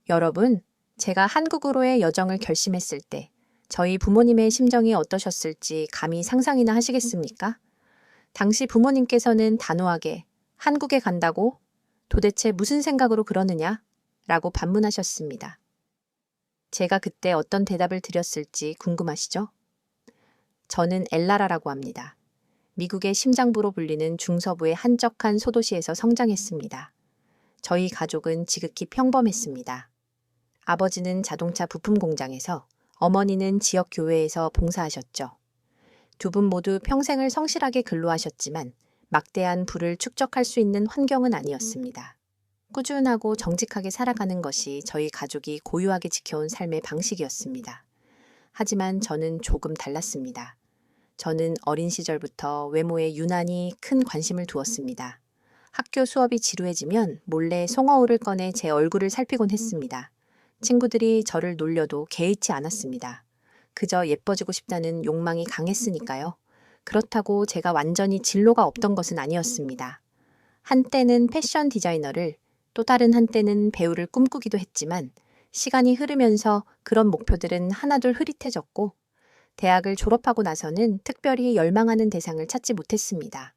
여러분, 제가 한국으로의 여정을 결심했을 때 저희 부모님의 심정이 어떠셨을지 감히 상상이나 하시겠습니까? 당시 부모님께서는 단호하게 한국에 간다고? 도대체 무슨 생각으로 그러느냐? 라고 반문하셨습니다. 제가 그때 어떤 대답을 드렸을지 궁금하시죠? 저는 엘라라라고 합니다. 미국의 심장부로 불리는 중서부의 한적한 소도시에서 성장했습니다. 저희 가족은 지극히 평범했습니다. 아버지는 자동차 부품 공장에서, 어머니는 지역 교회에서 봉사하셨죠. 두 분 모두 평생을 성실하게 근로하셨지만 막대한 부를 축적할 수 있는 환경은 아니었습니다. 꾸준하고 정직하게 살아가는 것이 저희 가족이 고유하게 지켜온 삶의 방식이었습니다. 하지만 저는 조금 달랐습니다. 저는 어린 시절부터 외모에 유난히 큰 관심을 두었습니다. 학교 수업이 지루해지면 몰래 송어울을 꺼내 제 얼굴을 살피곤 했습니다. 친구들이 저를 놀려도 개의치 않았습니다. 그저 예뻐지고 싶다는 욕망이 강했으니까요. 그렇다고 제가 완전히 진로가 없던 것은 아니었습니다. 한때는 패션 디자이너를, 또 다른 한때는 배우를 꿈꾸기도 했지만 시간이 흐르면서 그런 목표들은 하나둘 흐릿해졌고 대학을 졸업하고 나서는 특별히 열망하는 대상을 찾지 못했습니다.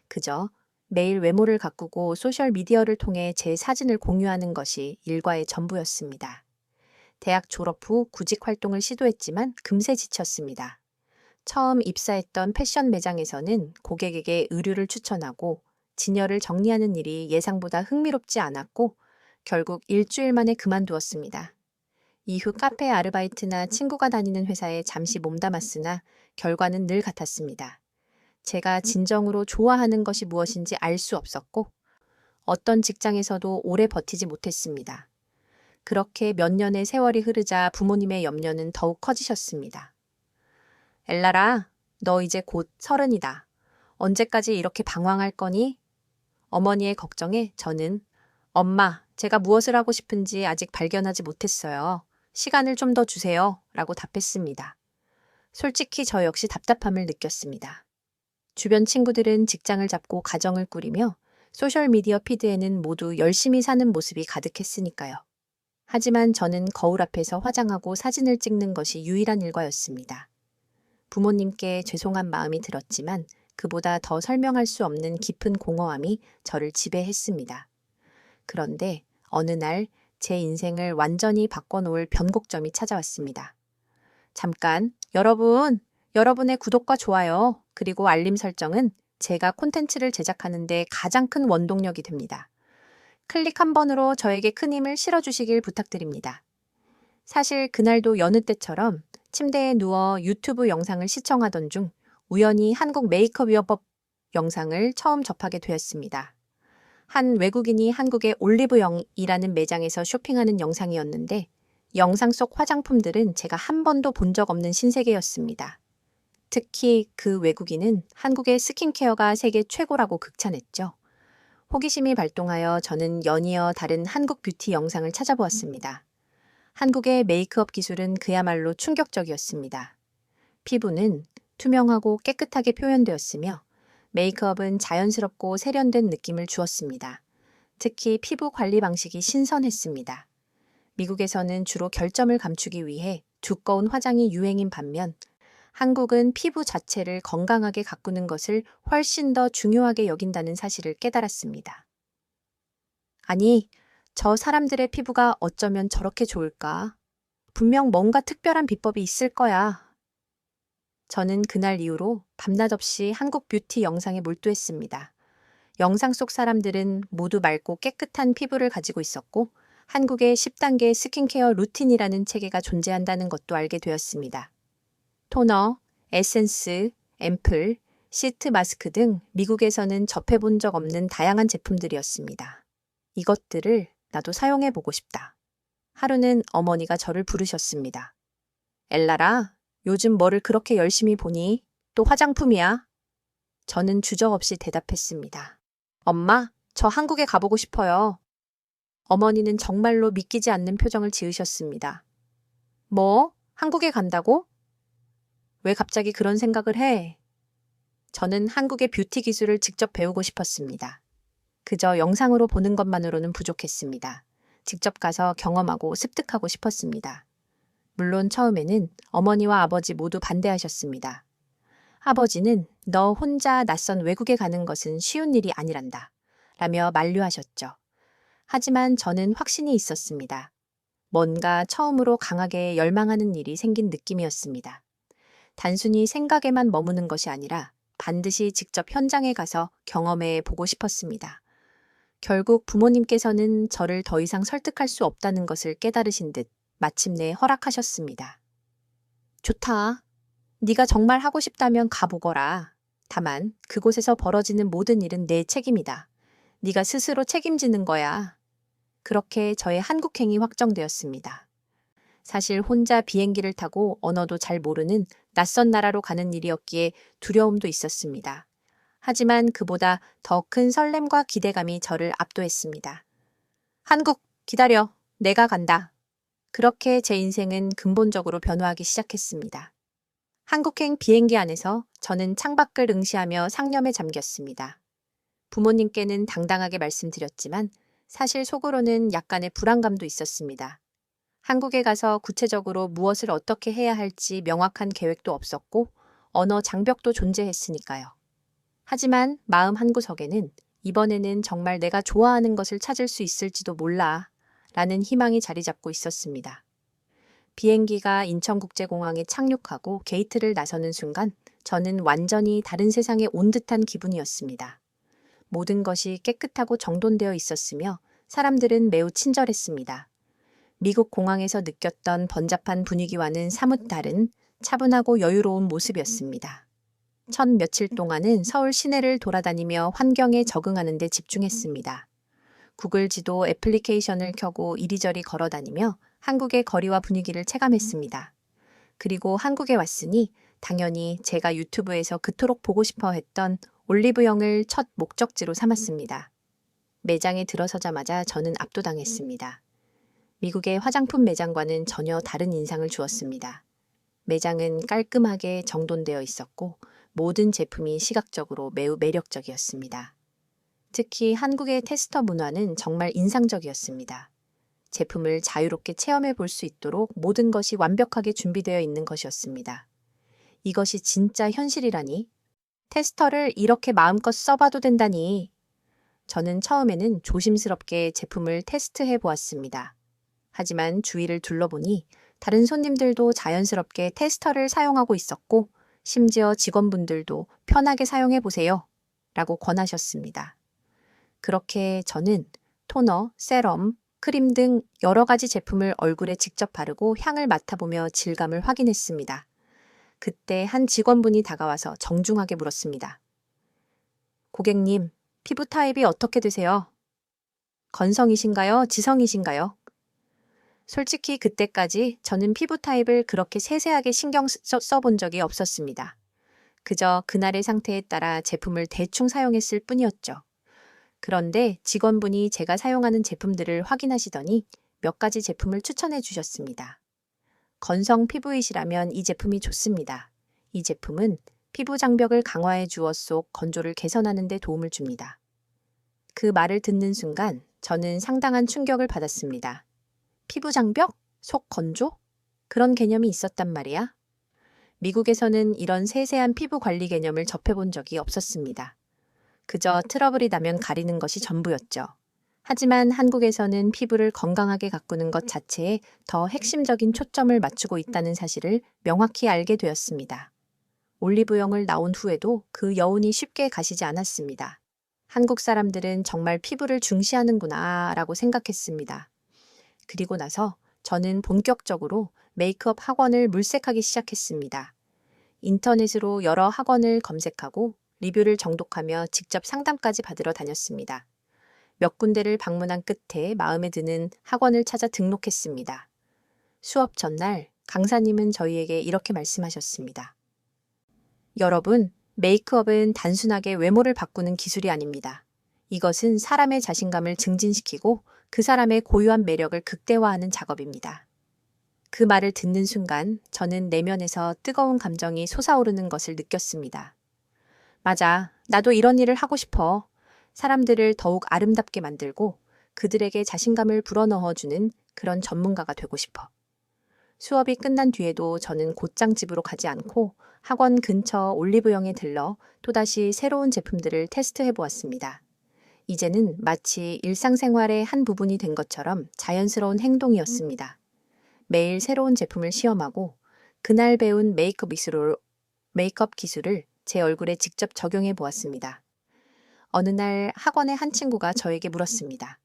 그저 매일 외모를 가꾸고 소셜미디어를 통해 제 사진을 공유하는 것이 일과의 전부였습니다. 대학 졸업 후 구직 활동을 시도했지만 금세 지쳤습니다. 처음 입사했던 패션 매장에서는 고객에게 의류를 추천하고 진열을 정리하는 일이 예상보다 흥미롭지 않았고 결국 일주일 만에 그만두었습니다. 이후 카페 아르바이트나 친구가 다니는 회사에 잠시 몸담았으나 결과는 늘 같았습니다. 제가 진정으로 좋아하는 것이 무엇인지 알 수 없었고 어떤 직장에서도 오래 버티지 못했습니다. 그렇게 몇 년의 세월이 흐르자 부모님의 염려는 더욱 커지셨습니다. 엘라라, 너 이제 곧 30이다. 언제까지 이렇게 방황할 거니? 어머니의 걱정에 저는 엄마, 제가 무엇을 하고 싶은지 아직 발견하지 못했어요. 시간을 좀 더 주세요. 라고 답했습니다. 솔직히 저 역시 답답함을 느꼈습니다. 주변 친구들은 직장을 잡고 가정을 꾸리며 소셜미디어 피드에는 모두 열심히 사는 모습이 가득했으니까요. 하지만 저는 거울 앞에서 화장하고 사진을 찍는 것이 유일한 일과였습니다. 부모님께 죄송한 마음이 들었지만 그보다 더 설명할 수 없는 깊은 공허함이 저를 지배했습니다. 그런데 어느 날 제 인생을 완전히 바꿔놓을 변곡점이 찾아왔습니다. 잠깐, 여러분의 구독과 좋아요, 그리고 알림 설정은 제가 콘텐츠를 제작하는 데 가장 큰 원동력이 됩니다. 클릭 한 번으로 저에게 큰 힘을 실어주시길 부탁드립니다. 사실 그날도 여느 때처럼 침대에 누워 유튜브 영상을 시청하던 중 우연히 한국 메이크업 위어법 영상을 처음 접하게 되었습니다. 한 외국인이 한국의 올리브영이라는 매장에서 쇼핑하는 영상이었는데 영상 속 화장품들은 제가 한 번도 본 적 없는 신세계였습니다. 특히 그 외국인은 한국의 스킨케어가 세계 최고라고 극찬했죠. 호기심이 발동하여 저는 연이어 다른 한국 뷰티 영상을 찾아보았습니다. 한국의 메이크업 기술은 그야말로 충격적이었습니다. 피부는 투명하고 깨끗하게 표현되었으며 메이크업은 자연스럽고 세련된 느낌을 주었습니다. 특히 피부 관리 방식이 신선했습니다. 미국에서는 주로 결점을 감추기 위해 두꺼운 화장이 유행인 반면 한국은 피부 자체를 건강하게 가꾸는 것을 훨씬 더 중요하게 여긴다는 사실을 깨달았습니다. 아니, 저 사람들의 피부가 어쩌면 저렇게 좋을까? 분명 뭔가 특별한 비법이 있을 거야. 저는 그날 이후로 밤낮 없이 한국 뷰티 영상에 몰두했습니다. 영상 속 사람들은 모두 맑고 깨끗한 피부를 가지고 있었고 한국의 10단계 스킨케어 루틴이라는 체계가 존재한다는 것도 알게 되었습니다. 토너, 에센스, 앰플, 시트 마스크 등 미국에서는 접해본 적 없는 다양한 제품들이었습니다. 이것들을 나도 사용해보고 싶다. 하루는 어머니가 저를 부르셨습니다. 엘라라, 요즘 뭐를 그렇게 열심히 보니? 또 화장품이야? 저는 주저없이 대답했습니다. 엄마, 저 한국에 가보고 싶어요. 어머니는 정말로 믿기지 않는 표정을 지으셨습니다. 뭐? 한국에 간다고? 왜 갑자기 그런 생각을 해? 저는 한국의 뷰티 기술을 직접 배우고 싶었습니다. 그저 영상으로 보는 것만으로는 부족했습니다. 직접 가서 경험하고 습득하고 싶었습니다. 물론 처음에는 어머니와 아버지 모두 반대하셨습니다. 아버지는 너 혼자 낯선 외국에 가는 것은 쉬운 일이 아니란다 라며 만류하셨죠. 하지만 저는 확신이 있었습니다. 뭔가 처음으로 강하게 열망하는 일이 생긴 느낌이었습니다. 단순히 생각에만 머무는 것이 아니라 반드시 직접 현장에 가서 경험해 보고 싶었습니다. 결국 부모님께서는 저를 더 이상 설득할 수 없다는 것을 깨달으신 듯 마침내 허락하셨습니다. 좋다. 네가 정말 하고 싶다면 가보거라. 다만 그곳에서 벌어지는 모든 일은 내 책임이다. 네가 스스로 책임지는 거야. 그렇게 저의 한국행이 확정되었습니다. 사실 혼자 비행기를 타고 언어도 잘 모르는 낯선 나라로 가는 일이었기에 두려움도 있었습니다. 하지만 그보다 더 큰 설렘과 기대감이 저를 압도했습니다. 한국, 기다려. 내가 간다. 그렇게 제 인생은 근본적으로 변화하기 시작했습니다. 한국행 비행기 안에서 저는 창밖을 응시하며 상념에 잠겼습니다. 부모님께는 당당하게 말씀드렸지만 사실 속으로는 약간의 불안감도 있었습니다. 한국에 가서 구체적으로 무엇을 어떻게 해야 할지 명확한 계획도 없었고 언어 장벽도 존재했으니까요. 하지만 마음 한구석에는 이번에는 정말 내가 좋아하는 것을 찾을 수 있을지도 몰라 라는 희망이 자리 잡고 있었습니다. 비행기가 인천국제공항에 착륙하고 게이트를 나서는 순간 저는 완전히 다른 세상에 온 듯한 기분이었습니다. 모든 것이 깨끗하고 정돈되어 있었으며 사람들은 매우 친절했습니다. 미국 공항에서 느꼈던 번잡한 분위기와는 사뭇 다른 차분하고 여유로운 모습이었습니다. 첫 며칠 동안은 서울 시내를 돌아다니며 환경에 적응하는 데 집중했습니다. 구글 지도 애플리케이션을 켜고 이리저리 걸어다니며 한국의 거리와 분위기를 체감했습니다. 그리고 한국에 왔으니 당연히 제가 유튜브에서 그토록 보고 싶어 했던 올리브영을 첫 목적지로 삼았습니다. 매장에 들어서자마자 저는 압도당했습니다. 미국의 화장품 매장과는 전혀 다른 인상을 주었습니다. 매장은 깔끔하게 정돈되어 있었고 모든 제품이 시각적으로 매우 매력적이었습니다. 특히 한국의 테스터 문화는 정말 인상적이었습니다. 제품을 자유롭게 체험해 볼 수 있도록 모든 것이 완벽하게 준비되어 있는 것이었습니다. 이것이 진짜 현실이라니? 테스터를 이렇게 마음껏 써봐도 된다니? 저는 처음에는 조심스럽게 제품을 테스트해 보았습니다. 하지만 주위를 둘러보니 다른 손님들도 자연스럽게 테스터를 사용하고 있었고 심지어 직원분들도 편하게 사용해 보세요 라고 권하셨습니다. 그렇게 저는 토너, 세럼, 크림 등 여러 가지 제품을 얼굴에 직접 바르고 향을 맡아보며 질감을 확인했습니다. 그때 한 직원분이 다가와서 정중하게 물었습니다. 고객님, 피부 타입이 어떻게 되세요? 건성이신가요? 지성이신가요? 솔직히 그때까지 저는 피부 타입을 그렇게 세세하게 신경 써본 적이 없었습니다. 그저 그날의 상태에 따라 제품을 대충 사용했을 뿐이었죠. 그런데 직원분이 제가 사용하는 제품들을 확인하시더니 몇 가지 제품을 추천해 주셨습니다. 건성 피부이시라면 이 제품이 좋습니다. 이 제품은 피부 장벽을 강화해 주어 속 건조를 개선하는 데 도움을 줍니다. 그 말을 듣는 순간 저는 상당한 충격을 받았습니다. 피부 장벽? 속 건조? 그런 개념이 있었단 말이야? 미국에서는 이런 세세한 피부 관리 개념을 접해본 적이 없었습니다. 그저 트러블이 나면 가리는 것이 전부였죠. 하지만 한국에서는 피부를 건강하게 가꾸는 것 자체에 더 핵심적인 초점을 맞추고 있다는 사실을 명확히 알게 되었습니다. 올리브영을 나온 후에도 그 여운이 쉽게 가시지 않았습니다. 한국 사람들은 정말 피부를 중시하는구나 라고 생각했습니다. 그리고 나서 저는 본격적으로 메이크업 학원을 물색하기 시작했습니다. 인터넷으로 여러 학원을 검색하고 리뷰를 정독하며 직접 상담까지 받으러 다녔습니다. 몇 군데를 방문한 끝에 마음에 드는 학원을 찾아 등록했습니다. 수업 전날 강사님은 저희에게 이렇게 말씀하셨습니다. 여러분, 메이크업은 단순하게 외모를 바꾸는 기술이 아닙니다. 이것은 사람의 자신감을 증진시키고 그 사람의 고유한 매력을 극대화하는 작업입니다. 그 말을 듣는 순간 저는 내면에서 뜨거운 감정이 솟아오르는 것을 느꼈습니다. 맞아, 나도 이런 일을 하고 싶어. 사람들을 더욱 아름답게 만들고 그들에게 자신감을 불어넣어주는 그런 전문가가 되고 싶어. 수업이 끝난 뒤에도 저는 곧장 집으로 가지 않고 학원 근처 올리브영에 들러 또다시 새로운 제품들을 테스트해 보았습니다. 이제는 마치 일상생활의 한 부분이 된 것처럼 자연스러운 행동이었습니다. 매일 새로운 제품을 시험하고 그날 배운 메이크업 기술을 제 얼굴에 직접 적용해 보았습니다. 어느 날 학원의 한 친구가 저에게 물었습니다.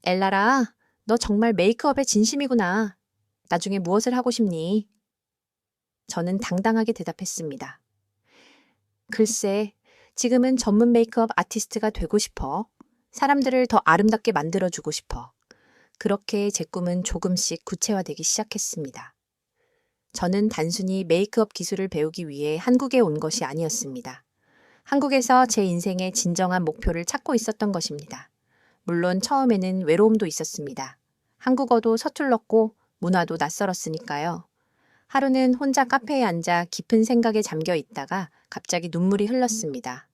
엘라라, 너 정말 메이크업에 진심이구나. 나중에 무엇을 하고 싶니? 저는 당당하게 대답했습니다. 글쎄, 지금은 전문 메이크업 아티스트가 되고 싶어. 사람들을 더 아름답게 만들어주고 싶어. 그렇게 제 꿈은 조금씩 구체화되기 시작했습니다. 저는 단순히 메이크업 기술을 배우기 위해 한국에 온 것이 아니었습니다. 한국에서 제 인생의 진정한 목표를 찾고 있었던 것입니다. 물론 처음에는 외로움도 있었습니다. 한국어도 서툴렀고 문화도 낯설었으니까요. 하루는 혼자 카페에 앉아 깊은 생각에 잠겨 있다가 갑자기 눈물이 흘렀습니다.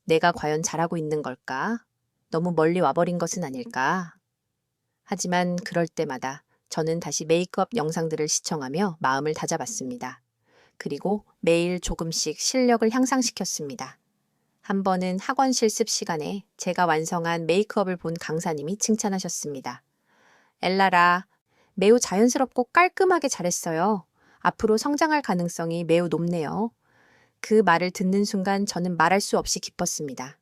내가 과연 잘하고 있는 걸까? 너무 멀리 와버린 것은 아닐까? 하지만 그럴 때마다 저는 다시 메이크업 영상들을 시청하며 마음을 다잡았습니다. 그리고 매일 조금씩 실력을 향상시켰습니다. 한 번은 학원 실습 시간에 제가 완성한 메이크업을 본 강사님이 칭찬하셨습니다. 엘라라, 매우 자연스럽고 깔끔하게 잘했어요. 앞으로 성장할 가능성이 매우 높네요. 그 말을 듣는 순간 저는 말할 수 없이 기뻤습니다.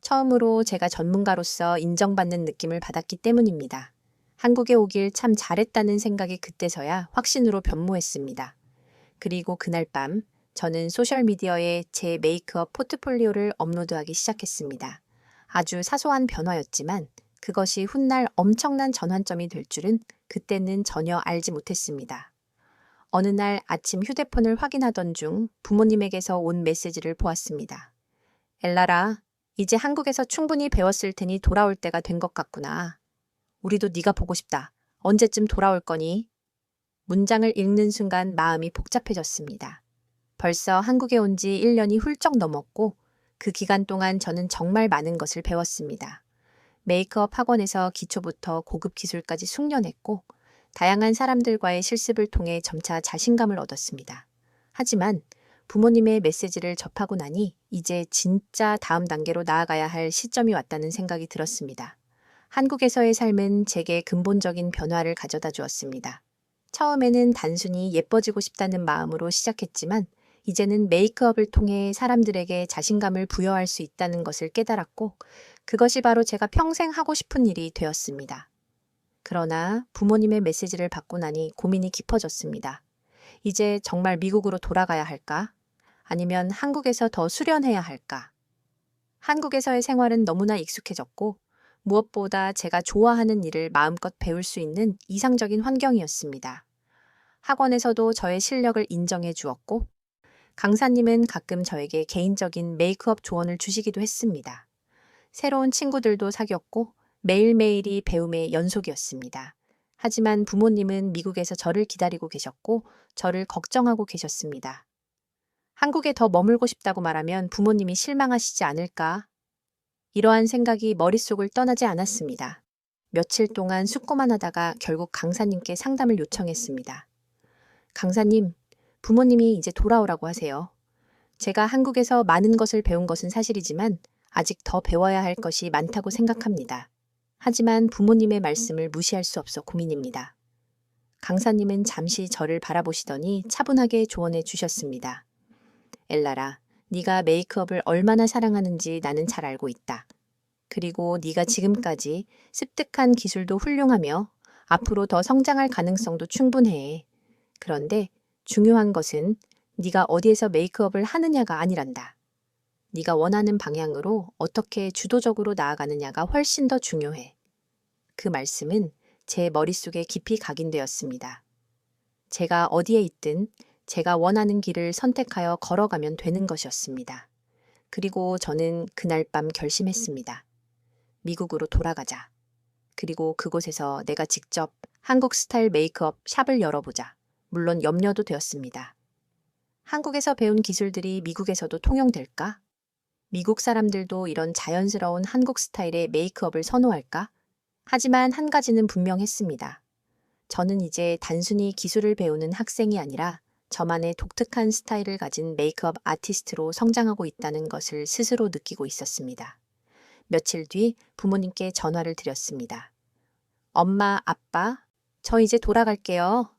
처음으로 제가 전문가로서 인정받는 느낌을 받았기 때문입니다. 한국에 오길 참 잘했다는 생각이 그때서야 확신으로 변모했습니다. 그리고 그날 밤 저는 소셜미디어에 제 메이크업 포트폴리오를 업로드하기 시작했습니다. 아주 사소한 변화였지만 그것이 훗날 엄청난 전환점이 될 줄은 그때는 전혀 알지 못했습니다. 어느 날 아침 휴대폰을 확인하던 중 부모님에게서 온 메시지를 보았습니다. 엘라라, 이제 한국에서 충분히 배웠을 테니 돌아올 때가 된 것 같구나. 우리도 네가 보고 싶다. 언제쯤 돌아올 거니? 문장을 읽는 순간 마음이 복잡해졌습니다. 벌써 한국에 온 지 1년이 훌쩍 넘었고 그 기간 동안 저는 정말 많은 것을 배웠습니다. 메이크업 학원에서 기초부터 고급 기술까지 숙련했고 다양한 사람들과의 실습을 통해 점차 자신감을 얻었습니다. 하지만 부모님의 메시지를 접하고 나니 이제 진짜 다음 단계로 나아가야 할 시점이 왔다는 생각이 들었습니다. 한국에서의 삶은 제게 근본적인 변화를 가져다 주었습니다. 처음에는 단순히 예뻐지고 싶다는 마음으로 시작했지만 이제는 메이크업을 통해 사람들에게 자신감을 부여할 수 있다는 것을 깨달았고 그것이 바로 제가 평생 하고 싶은 일이 되었습니다. 그러나 부모님의 메시지를 받고 나니 고민이 깊어졌습니다. 이제 정말 미국으로 돌아가야 할까? 아니면 한국에서 더 수련해야 할까? 한국에서의 생활은 너무나 익숙해졌고 무엇보다 제가 좋아하는 일을 마음껏 배울 수 있는 이상적인 환경이었습니다. 학원에서도 저의 실력을 인정해 주었고 강사님은 가끔 저에게 개인적인 메이크업 조언을 주시기도 했습니다. 새로운 친구들도 사귀었고 매일매일이 배움의 연속이었습니다. 하지만 부모님은 미국에서 저를 기다리고 계셨고 저를 걱정하고 계셨습니다. 한국에 더 머물고 싶다고 말하면 부모님이 실망하시지 않을까? 이러한 생각이 머릿속을 떠나지 않았습니다. 며칠 동안 숙고만 하다가 결국 강사님께 상담을 요청했습니다. 강사님, 부모님이 이제 돌아오라고 하세요. 제가 한국에서 많은 것을 배운 것은 사실이지만 아직 더 배워야 할 것이 많다고 생각합니다. 하지만 부모님의 말씀을 무시할 수 없어 고민입니다. 강사님은 잠시 저를 바라보시더니 차분하게 조언해 주셨습니다. 엘라라, 네가 메이크업을 얼마나 사랑하는지 나는 잘 알고 있다. 그리고 네가 지금까지 습득한 기술도 훌륭하며 앞으로 더 성장할 가능성도 충분해. 그런데 중요한 것은 네가 어디에서 메이크업을 하느냐가 아니란다. 네가 원하는 방향으로 어떻게 주도적으로 나아가느냐가 훨씬 더 중요해. 그 말씀은 제 머릿속에 깊이 각인되었습니다. 제가 어디에 있든 제가 원하는 길을 선택하여 걸어가면 되는 것이었습니다. 그리고 저는 그날 밤 결심했습니다. 미국으로 돌아가자. 그리고 그곳에서 내가 직접 한국 스타일 메이크업 샵을 열어보자. 물론 염려도 되었습니다. 한국에서 배운 기술들이 미국에서도 통용될까? 미국 사람들도 이런 자연스러운 한국 스타일의 메이크업을 선호할까? 하지만 한 가지는 분명했습니다. 저는 이제 단순히 기술을 배우는 학생이 아니라 저만의 독특한 스타일을 가진 메이크업 아티스트로 성장하고 있다는 것을 스스로 느끼고 있었습니다. 며칠 뒤 부모님께 전화를 드렸습니다. 엄마, 아빠, 저 이제 돌아갈게요.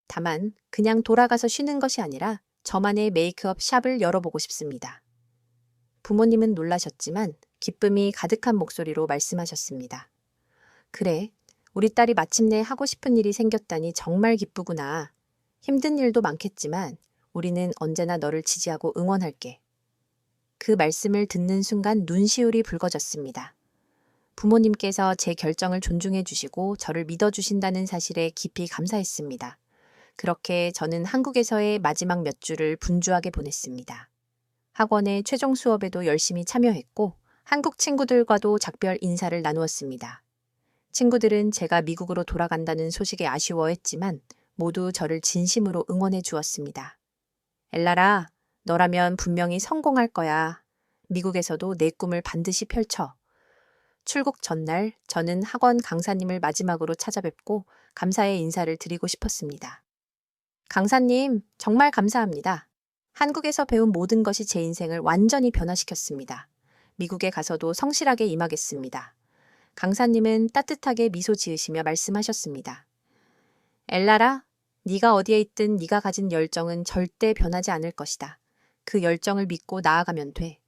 다만 그냥 돌아가서 쉬는 것이 아니라 저만의 메이크업 샵을 열어보고 싶습니다. 부모님은 놀라셨지만 기쁨이 가득한 목소리로 말씀하셨습니다. 그래, 우리 딸이 마침내 하고 싶은 일이 생겼다니 정말 기쁘구나. 힘든 일도 많겠지만 우리는 언제나 너를 지지하고 응원할게. 그 말씀을 듣는 순간 눈시울이 붉어졌습니다. 부모님께서 제 결정을 존중해 주시고 저를 믿어 주신다는 사실에 깊이 감사했습니다. 그렇게 저는 한국에서의 마지막 몇 주를 분주하게 보냈습니다. 학원의 최종 수업에도 열심히 참여했고 한국 친구들과도 작별 인사를 나누었습니다. 친구들은 제가 미국으로 돌아간다는 소식에 아쉬워했지만 모두 저를 진심으로 응원해 주었습니다. 엘라라, 너라면 분명히 성공할 거야. 미국에서도 내 꿈을 반드시 펼쳐. 출국 전날 저는 학원 강사님을 마지막으로 찾아뵙고 감사의 인사를 드리고 싶었습니다. 강사님, 정말 감사합니다. 한국에서 배운 모든 것이 제 인생을 완전히 변화시켰습니다. 미국에 가서도 성실하게 임하겠습니다. 강사님은 따뜻하게 미소 지으시며 말씀하셨습니다. 엘라라, 네가 어디에 있든 네가 가진 열정은 절대 변하지 않을 것이다. 그 열정을 믿고 나아가면 돼.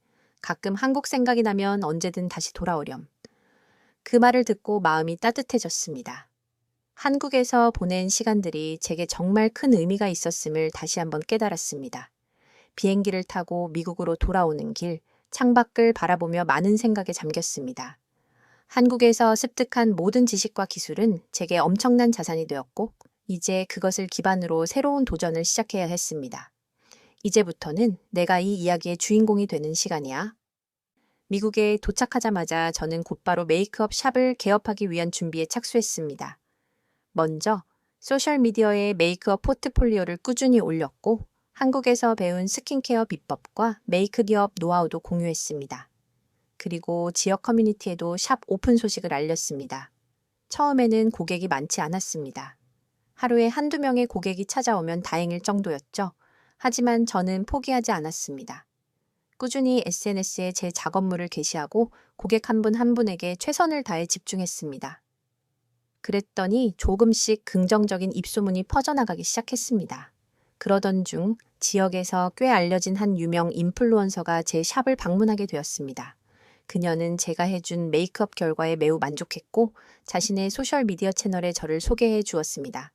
가끔 한국 생각이 나면 언제든 다시 돌아오렴. 그 말을 듣고 마음이 따뜻해졌습니다. 한국에서 보낸 시간들이 제게 정말 큰 의미가 있었음을 다시 한번 깨달았습니다. 비행기를 타고 미국으로 돌아오는 길, 창밖을 바라보며 많은 생각에 잠겼습니다. 한국에서 습득한 모든 지식과 기술은 제게 엄청난 자산이 되었고, 이제 그것을 기반으로 새로운 도전을 시작해야 했습니다. 이제부터는 내가 이 이야기의 주인공이 되는 시간이야. 미국에 도착하자마자 저는 곧바로 메이크업 샵을 개업하기 위한 준비에 착수했습니다. 먼저 소셜미디어에 메이크업 포트폴리오를 꾸준히 올렸고 한국에서 배운 스킨케어 비법과 메이크 기업 노하우도 공유했습니다. 그리고 지역 커뮤니티에도 샵 오픈 소식을 알렸습니다. 처음에는 고객이 많지 않았습니다. 하루에 한두 명의 고객이 찾아오면 다행일 정도였죠. 하지만 저는 포기하지 않았습니다. 꾸준히 SNS에 제 작업물을 게시하고 고객 한 분 한 분에게 최선을 다해 집중했습니다. 그랬더니 조금씩 긍정적인 입소문이 퍼져나가기 시작했습니다. 그러던 중 지역에서 꽤 알려진 한 유명 인플루언서가 제 샵을 방문하게 되었습니다. 그녀는 제가 해준 메이크업 결과에 매우 만족했고 자신의 소셜미디어 채널에 저를 소개해 주었습니다.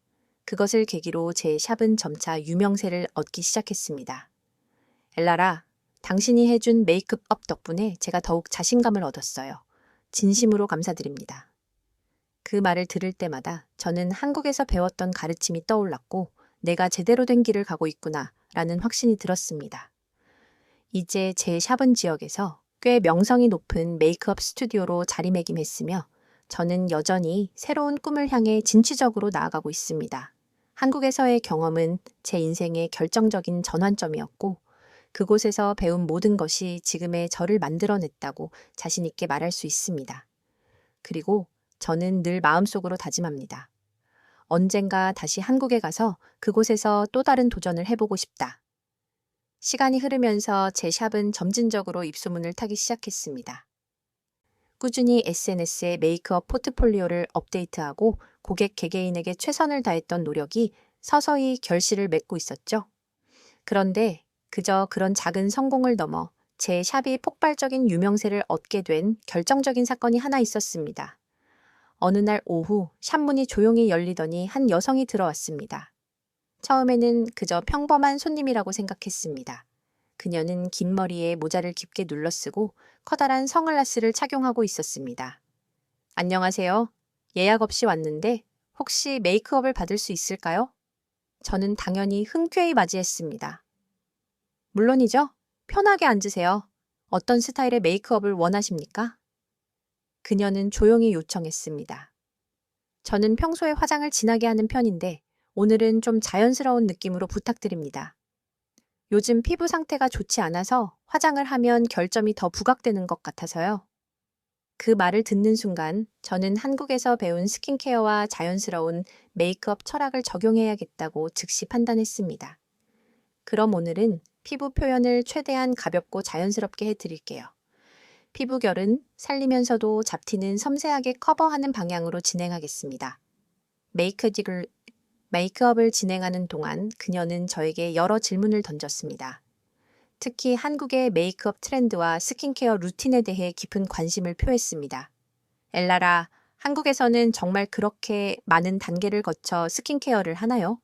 그것을 계기로 제 샵은 점차 유명세를 얻기 시작했습니다. 엘라라, 당신이 해준 메이크업 덕분에 제가 더욱 자신감을 얻었어요. 진심으로 감사드립니다. 그 말을 들을 때마다 저는 한국에서 배웠던 가르침이 떠올랐고 내가 제대로 된 길을 가고 있구나 라는 확신이 들었습니다. 이제 제 샵은 지역에서 꽤 명성이 높은 메이크업 스튜디오로 자리매김했으며 저는 여전히 새로운 꿈을 향해 진취적으로 나아가고 있습니다. 한국에서의 경험은 제 인생의 결정적인 전환점이었고 그곳에서 배운 모든 것이 지금의 저를 만들어냈다고 자신 있게 말할 수 있습니다. 그리고 저는 늘 마음속으로 다짐합니다. 언젠가 다시 한국에 가서 그곳에서 또 다른 도전을 해보고 싶다. 시간이 흐르면서 제 샵은 점진적으로 입소문을 타기 시작했습니다. 꾸준히 SNS에 메이크업 포트폴리오를 업데이트하고 고객 개개인에게 최선을 다했던 노력이 서서히 결실을 맺고 있었죠. 그런데 그저 그런 작은 성공을 넘어 제 샵이 폭발적인 유명세를 얻게 된 결정적인 사건이 하나 있었습니다. 어느 날 오후 샵 문이 조용히 열리더니 한 여성이 들어왔습니다. 처음에는 그저 평범한 손님이라고 생각했습니다. 그녀는 긴 머리에 모자를 깊게 눌러쓰고 커다란 선글라스를 착용하고 있었습니다. 안녕하세요. 예약 없이 왔는데 혹시 메이크업을 받을 수 있을까요? 저는 당연히 흔쾌히 맞이했습니다. 물론이죠. 편하게 앉으세요. 어떤 스타일의 메이크업을 원하십니까? 그녀는 조용히 요청했습니다. 저는 평소에 화장을 진하게 하는 편인데 오늘은 좀 자연스러운 느낌으로 부탁드립니다. 요즘 피부 상태가 좋지 않아서 화장을 하면 결점이 더 부각되는 것 같아서요. 그 말을 듣는 순간 저는 한국에서 배운 스킨케어와 자연스러운 메이크업 철학을 적용해야겠다고 즉시 판단했습니다. 그럼 오늘은 피부 표현을 최대한 가볍고 자연스럽게 해드릴게요. 피부결은 살리면서도 잡티는 섬세하게 커버하는 방향으로 진행하겠습니다. 메이크업을 진행하는 동안 그녀는 저에게 여러 질문을 던졌습니다. 특히 한국의 메이크업 트렌드와 스킨케어 루틴에 대해 깊은 관심을 표했습니다. 엘라라, 한국에서는 정말 그렇게 많은 단계를 거쳐 스킨케어를 하나요?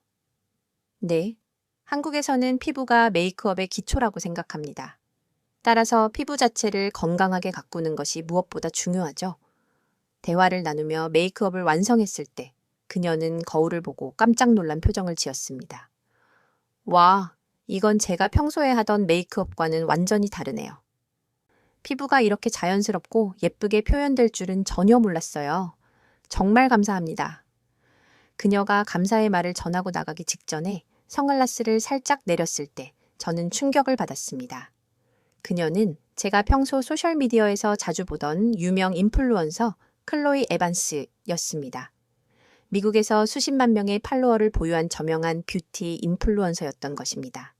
네. 한국에서는 피부가 메이크업의 기초라고 생각합니다. 따라서 피부 자체를 건강하게 가꾸는 것이 무엇보다 중요하죠. 대화를 나누며 메이크업을 완성했을 때 그녀는 거울을 보고 깜짝 놀란 표정을 지었습니다. 와, 이건 제가 평소에 하던 메이크업과는 완전히 다르네요. 피부가 이렇게 자연스럽고 예쁘게 표현될 줄은 전혀 몰랐어요. 정말 감사합니다. 그녀가 감사의 말을 전하고 나가기 직전에 선글라스를 살짝 내렸을 때 저는 충격을 받았습니다. 그녀는 제가 평소 소셜미디어에서 자주 보던 유명 인플루언서 클로이 에반스였습니다. 미국에서 수십만 명의 팔로워를 보유한 저명한 뷰티 인플루언서였던 것입니다.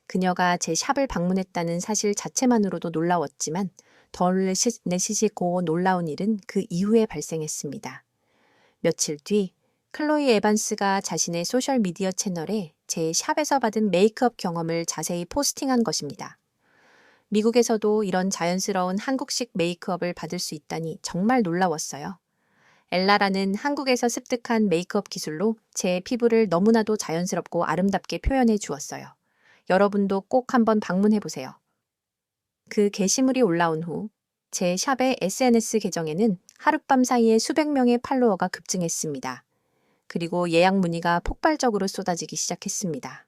그녀가 제 샵을 방문했다는 사실 자체만으로도 놀라웠지만 더 내시시고 놀라운 일은 그 이후에 발생했습니다. 며칠 뒤 클로이 에반스가 자신의 소셜미디어 채널에 제 샵에서 받은 메이크업 경험을 자세히 포스팅한 것입니다. 미국에서도 이런 자연스러운 한국식 메이크업을 받을 수 있다니 정말 놀라웠어요. 엘라라는 한국에서 습득한 메이크업 기술로 제 피부를 너무나도 자연스럽고 아름답게 표현해 주었어요. 여러분도 꼭 한번 방문해 보세요. 그 게시물이 올라온 후 제 샵의 SNS 계정에는 하룻밤 사이에 수백 명의 팔로워가 급증했습니다. 그리고 예약 문의가 폭발적으로 쏟아지기 시작했습니다.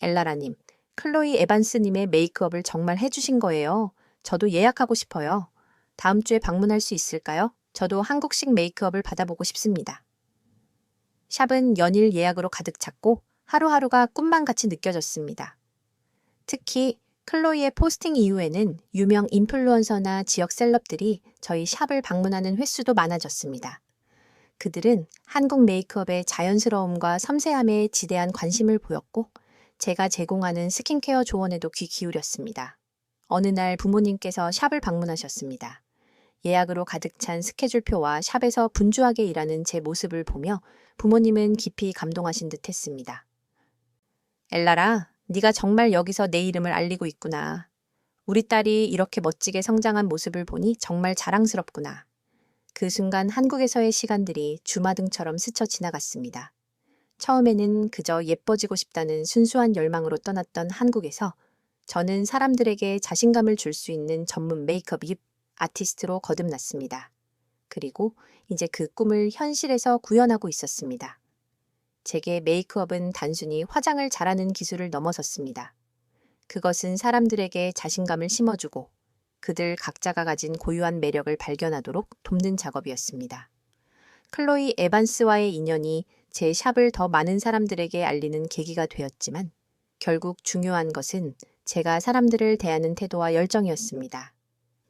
엘라라님, 클로이 에반스님의 메이크업을 정말 해주신 거예요. 저도 예약하고 싶어요. 다음 주에 방문할 수 있을까요? 저도 한국식 메이크업을 받아보고 싶습니다. 샵은 연일 예약으로 가득 찼고 하루하루가 꿈만 같이 느껴졌습니다. 특히 클로이의 포스팅 이후에는 유명 인플루언서나 지역 셀럽들이 저희 샵을 방문하는 횟수도 많아졌습니다. 그들은 한국 메이크업의 자연스러움과 섬세함에 지대한 관심을 보였고 제가 제공하는 스킨케어 조언에도 귀 기울였습니다. 어느 날 부모님께서 샵을 방문하셨습니다. 예약으로 가득 찬 스케줄표와 샵에서 분주하게 일하는 제 모습을 보며 부모님은 깊이 감동하신 듯 했습니다. 엘라라, 네가 정말 여기서 내 이름을 알리고 있구나. 우리 딸이 이렇게 멋지게 성장한 모습을 보니 정말 자랑스럽구나. 그 순간 한국에서의 시간들이 주마등처럼 스쳐 지나갔습니다. 처음에는 그저 예뻐지고 싶다는 순수한 열망으로 떠났던 한국에서 저는 사람들에게 자신감을 줄 수 있는 전문 메이크업 아티스트로 거듭났습니다. 그리고 이제 그 꿈을 현실에서 구현하고 있었습니다. 제게 메이크업은 단순히 화장을 잘하는 기술을 넘어섰습니다. 그것은 사람들에게 자신감을 심어주고 그들 각자가 가진 고유한 매력을 발견하도록 돕는 작업이었습니다. 클로이 에반스와의 인연이 제 샵을 더 많은 사람들에게 알리는 계기가 되었지만 결국 중요한 것은 제가 사람들을 대하는 태도와 열정이었습니다.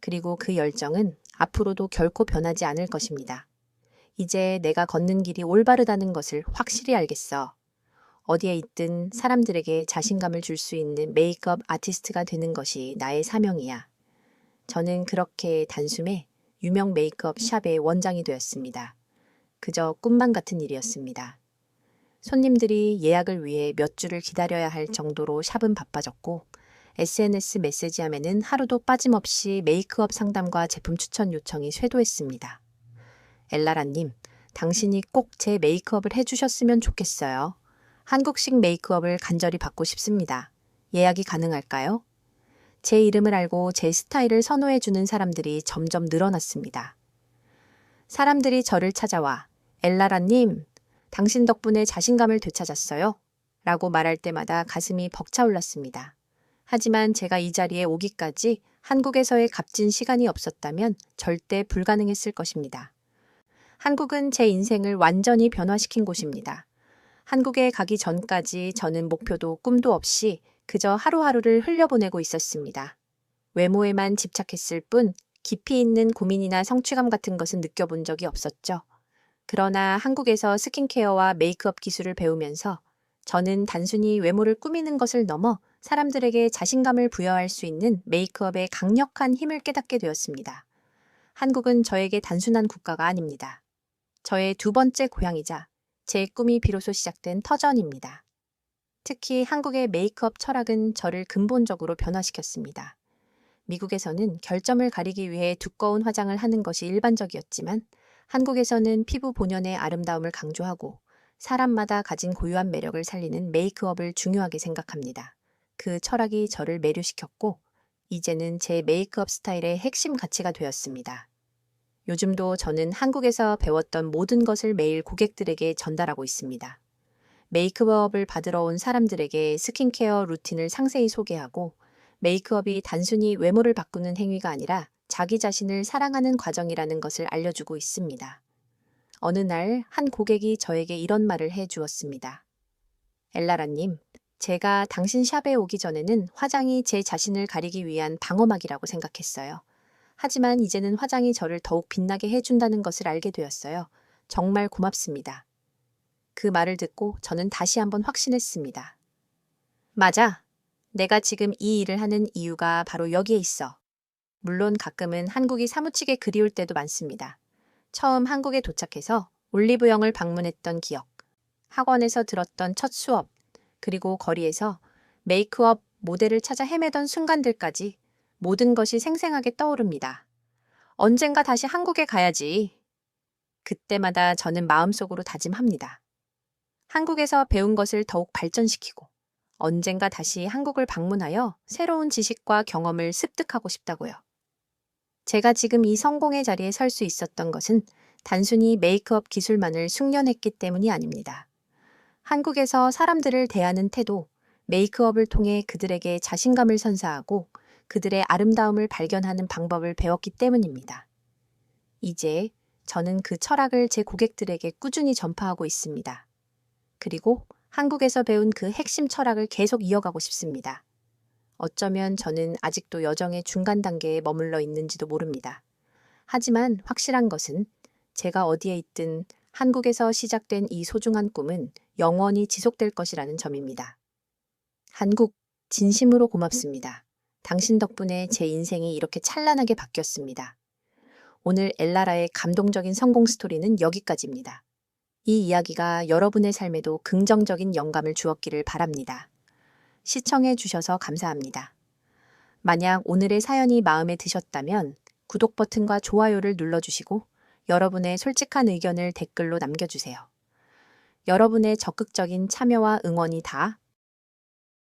그리고 그 열정은 앞으로도 결코 변하지 않을 것입니다. 이제 내가 걷는 길이 올바르다는 것을 확실히 알겠어. 어디에 있든 사람들에게 자신감을 줄 수 있는 메이크업 아티스트가 되는 것이 나의 사명이야. 저는 그렇게 단숨에 유명 메이크업 샵의 원장이 되었습니다. 그저 꿈만 같은 일이었습니다. 손님들이 예약을 위해 몇 주를 기다려야 할 정도로 샵은 바빠졌고 SNS 메시지함에는 하루도 빠짐없이 메이크업 상담과 제품 추천 요청이 쇄도했습니다. 엘라라님, 당신이 꼭 제 메이크업을 해주셨으면 좋겠어요. 한국식 메이크업을 간절히 받고 싶습니다. 예약이 가능할까요? 제 이름을 알고 제 스타일을 선호해주는 사람들이 점점 늘어났습니다. 사람들이 저를 찾아와 엘라라님, 당신 덕분에 자신감을 되찾았어요. 라고 말할 때마다 가슴이 벅차올랐습니다. 하지만 제가 이 자리에 오기까지 한국에서의 값진 시간이 없었다면 절대 불가능했을 것입니다. 한국은 제 인생을 완전히 변화시킨 곳입니다. 한국에 가기 전까지 저는 목표도 꿈도 없이 그저 하루하루를 흘려보내고 있었습니다. 외모에만 집착했을 뿐 깊이 있는 고민이나 성취감 같은 것은 느껴본 적이 없었죠. 그러나 한국에서 스킨케어와 메이크업 기술을 배우면서 저는 단순히 외모를 꾸미는 것을 넘어 사람들에게 자신감을 부여할 수 있는 메이크업의 강력한 힘을 깨닫게 되었습니다. 한국은 저에게 단순한 국가가 아닙니다. 저의 두 번째 고향이자 제 꿈이 비로소 시작된 터전입니다. 특히 한국의 메이크업 철학은 저를 근본적으로 변화시켰습니다. 미국에서는 결점을 가리기 위해 두꺼운 화장을 하는 것이 일반적이었지만 한국에서는 피부 본연의 아름다움을 강조하고 사람마다 가진 고유한 매력을 살리는 메이크업을 중요하게 생각합니다. 그 철학이 저를 매료시켰고 이제는 제 메이크업 스타일의 핵심 가치가 되었습니다. 요즘도 저는 한국에서 배웠던 모든 것을 매일 고객들에게 전달하고 있습니다. 메이크업을 받으러 온 사람들에게 스킨케어 루틴을 상세히 소개하고 메이크업이 단순히 외모를 바꾸는 행위가 아니라 자기 자신을 사랑하는 과정이라는 것을 알려주고 있습니다. 어느 날 한 고객이 저에게 이런 말을 해 주었습니다. 엘라라님, 제가 당신 샵에 오기 전에는 화장이 제 자신을 가리기 위한 방어막이라고 생각했어요. 하지만 이제는 화장이 저를 더욱 빛나게 해준다는 것을 알게 되었어요. 정말 고맙습니다. 그 말을 듣고 저는 다시 한번 확신했습니다. 맞아. 내가 지금 이 일을 하는 이유가 바로 여기에 있어. 물론 가끔은 한국이 사무치게 그리울 때도 많습니다. 처음 한국에 도착해서 올리브영을 방문했던 기억, 학원에서 들었던 첫 수업, 그리고 거리에서 메이크업 모델을 찾아 헤매던 순간들까지 모든 것이 생생하게 떠오릅니다. 언젠가 다시 한국에 가야지. 그때마다 저는 마음속으로 다짐합니다. 한국에서 배운 것을 더욱 발전시키고 언젠가 다시 한국을 방문하여 새로운 지식과 경험을 습득하고 싶다고요. 제가 지금 이 성공의 자리에 설 수 있었던 것은 단순히 메이크업 기술만을 숙련했기 때문이 아닙니다. 한국에서 사람들을 대하는 태도, 메이크업을 통해 그들에게 자신감을 선사하고 그들의 아름다움을 발견하는 방법을 배웠기 때문입니다. 이제 저는 그 철학을 제 고객들에게 꾸준히 전파하고 있습니다. 그리고 한국에서 배운 그 핵심 철학을 계속 이어가고 싶습니다. 어쩌면 저는 아직도 여정의 중간 단계에 머물러 있는지도 모릅니다. 하지만 확실한 것은 제가 어디에 있든 한국에서 시작된 이 소중한 꿈은 영원히 지속될 것이라는 점입니다. 한국, 진심으로 고맙습니다. 당신 덕분에 제 인생이 이렇게 찬란하게 바뀌었습니다. 오늘 엘라라의 감동적인 성공 스토리는 여기까지입니다. 이 이야기가 여러분의 삶에도 긍정적인 영감을 주었기를 바랍니다. 시청해 주셔서 감사합니다. 만약 오늘의 사연이 마음에 드셨다면 구독 버튼과 좋아요를 눌러주시고 여러분의 솔직한 의견을 댓글로 남겨주세요. 여러분의 적극적인 참여와 응원이 다